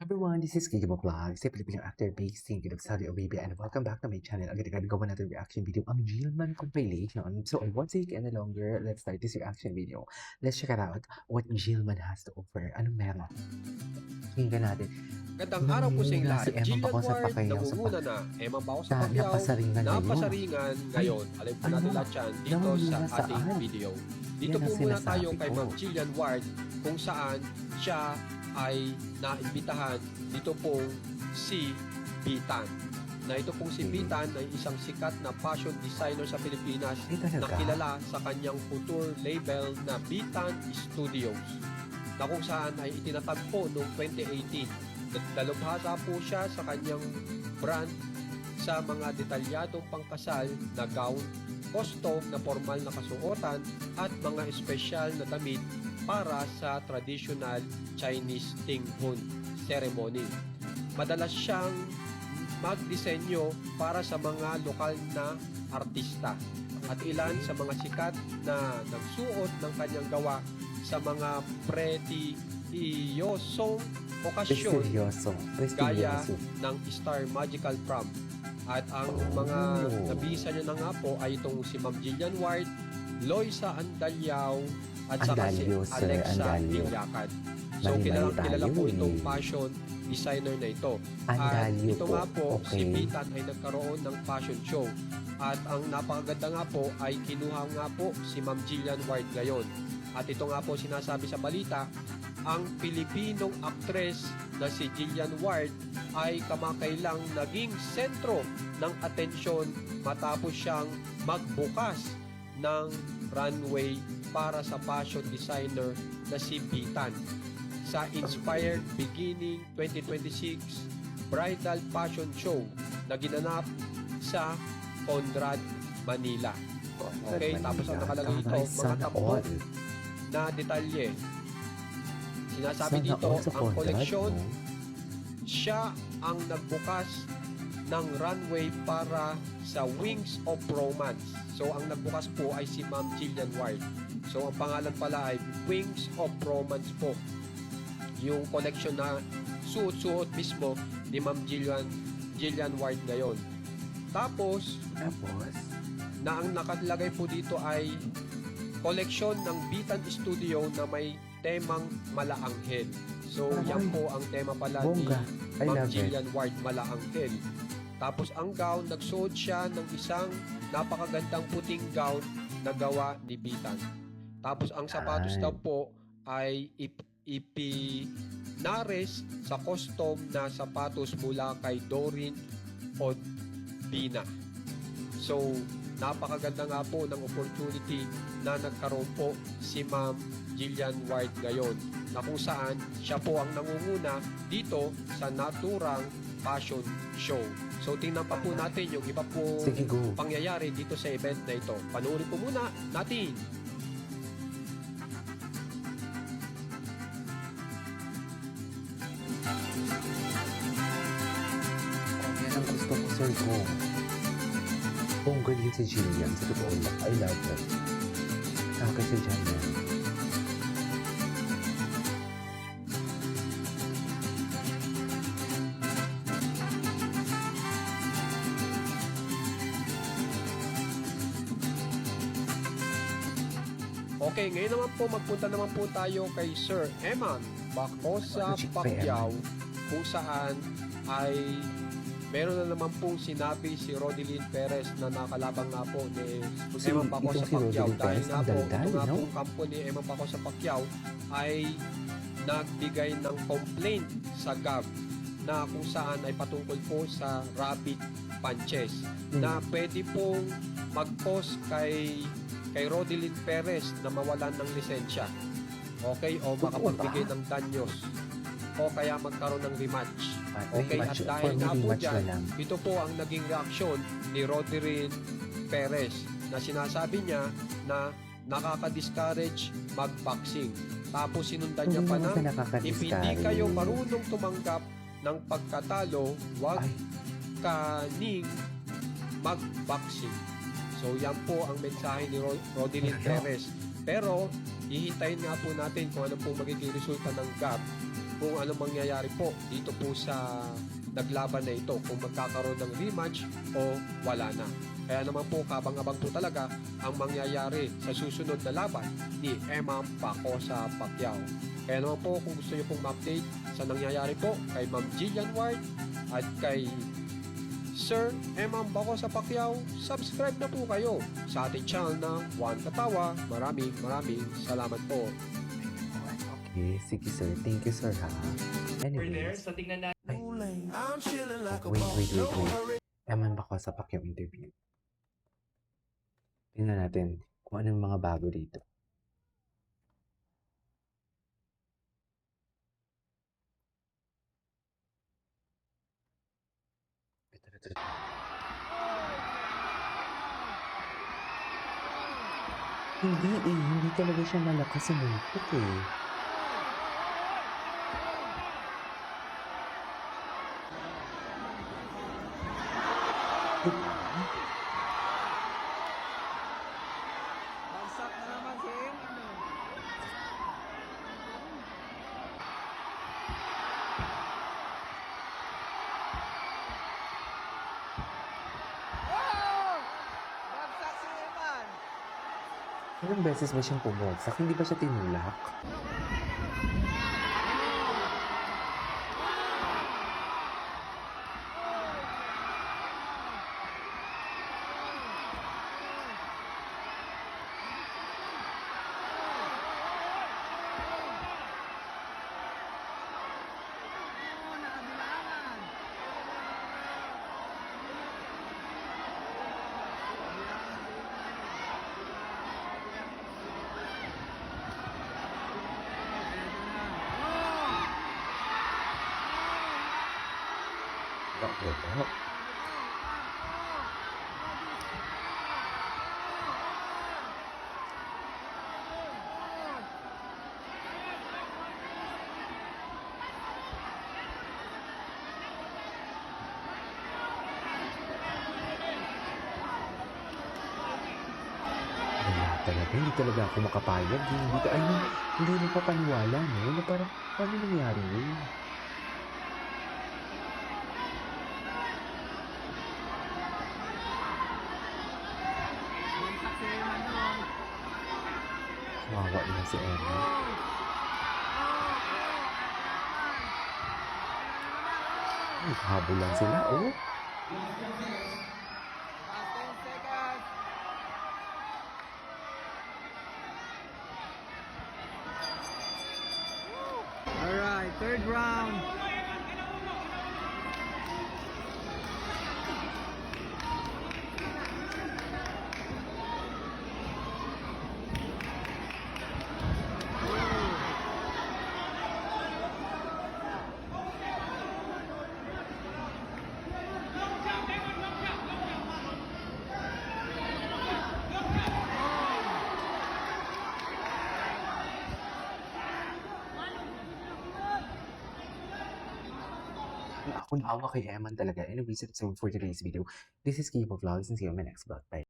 Everyone, this is Giga Vlog, sa Filipino actor based in Saudi Arabia, and welcome back to my channel. Agad-agad gawa natin reaction video ang Jilman compilation. So I won't take any longer. Let's start this reaction video. Let's check it out what Jilman has to offer. Anong meron? Tingnan natin. Gandang araw po sa inyo lahat. Si Emma Jillian Paco sa Ward, Pacquiao nangunguna na. Emma Paco sa Pacquiao, napasaringan napasaringan ngayon. Alam po natin lahat yan dito sa ating video. Dito po muna tayo kay Ma'am Jillian Ward kung saan siya ay naimbitahan dito pong si Bitan. Na ito pong si Bitan ay isang sikat na fashion designer sa Pilipinas na kilala sa kanyang couture label na Bitan Studios, na kung saan ay itinatagpo noong 2018. Dalubhasa po siya sa kanyang brand sa mga detalyadong pangkasal na gown, costume na formal na kasuotan at mga espesyal na damit para sa traditional Chinese Tinghun ceremony. Madalas siyang magdisenyo para sa mga lokal na artista at ilan sa mga sikat na nagsuot ng kanyang gawa sa mga pretiyosong okasyon gaya ng Star Magical Prom. At ang mga nabisa niya na nga po ay itong si Ma'am Jillian Ward, Loisa Andaliao at saka si Alexa Tilyakad. So kilala po itong fashion designer na ito. At ito nga po, si Bitan ay nagkaroon ng fashion show. At ang napakaganda nga po ay kinuha nga po si Ma'am Jillian Ward ngayon. At ito nga po sinasabi sa balita, ang Pilipinong aktres na si Jillian Ward ay kamakailang naging sentro ng atensyon matapos siyang magbukas ng runway para sa fashion designer na si Bitan sa Inspired Beginning 2026 Bridal Fashion Show na ginanap sa Conrad, Manila. Okay, tapos ang nakalagay ito, mga tampok na detalye. Sinasabi dito, ang koleksyon, siya ang nagbukas ng runway para sa Wings of Romance. So, ang nagbukas po ay si Ma'am Jillian Ward. So, ang pangalan pala ay Wings of Romance po. Yung koleksyon na suot-suot mismo ni Ma'am Jillian Ward ngayon. Tapos, na ang nakalagay po dito ay koleksyon ng Bitan Studio na may temang Malaanghel. So, yan po ang tema pala ni Ma'am Jillian Ward, Malaanghel. Tapos ang gown, nagsuot siya ng isang napakagandang puting gown na gawa ni Bitan. Tapos ang sapatos daw po ay ipinares sa custom na sapatos mula kay Doreen Odina. So, napakaganda nga po ng opportunity na nagkaroon po si Ma'am Jillian Ward ngayon, na kung saan siya po ang nangunguna dito sa naturang fashion show. So tingnan pa po natin yung iba po pangyayari dito sa event na ito. Panoorin po muna natin. Yan ang gusto ko, sir ko. Kung galing si Jillian, sa totoo lang, I love her. Kasi dyan yan. Okay, ngayon naman po magpunta naman po tayo kay Sir Eman Paco sa Pacquiao, kung saan ay meron na naman pong sinabi si Rodelyn Perez na nakalabang nga po ni Eman Paco sa Pacquiao. Dahil nga po, ito nga pong kampo ni Eman Paco sa Pacquiao ay nagbigay ng complaint sa GAB na kung saan ay patungkol po sa rabbit punches na pwede pong mag-post kay Rodelyn Perez na mawalan ng lisensya. Okay? O makapagbigay ng danyos. O kaya magkaroon ng rematch. Okay? At dahil nga po dyan, ito po ang naging reaksyon ni Rodelyn Perez na sinasabi niya na nakaka-discourage mag-boxing. Tapos sinundan niya pa na, if hindi kayo marunong tumanggap ng pagkatalo, huwag kaning mag-boxing. So, yan po ang mensahe ni Rodelyn Perez. Pero, hihintayin nga po natin kung ano po magiging resulta ng GAB kung anong mangyayari po dito po sa naglaban na ito, kung magkakaroon ng rematch o wala na. Kaya naman po, kabang-abang po talaga ang mangyayari sa susunod na laban ni Emam Bacosa Pacquiao. Kaya naman po, kung gusto niyo pong ma-update sa nangyayari po kay Ma'am Jillian Ward at kay Sir Emam Bacosa Pacquiao, subscribe na po kayo sa ating channel na Juan Katawa. Maraming salamat po. Okay, sige sir. Thank you sir ha. Anyways. So tingnan natin. Ay. Wait. Eman ba ko sa Pacquiao interview? Tingnan natin kung anong mga bago dito. Ito. Hindi talaga siya malakas sumipot eh. Bagsak na naman si Emam. Bagsak si Emam. Ilang beses ba siyang pumagsak? Hindi ba siya tinulak? Ito. Hindi talaga ako makapayag. Hindi napapaniwala, no? Na parang, paano nangyari yun? Bagsak si Emam nun. Kawawa na si Emma. Ay, habol lang sila, oh. Last 10 seconds. Alright, third round. Ako naawa kay Eman talaga. Anyways, it's all for today's video. This is Kipo Vlogs and see you on my next vlog. Bye.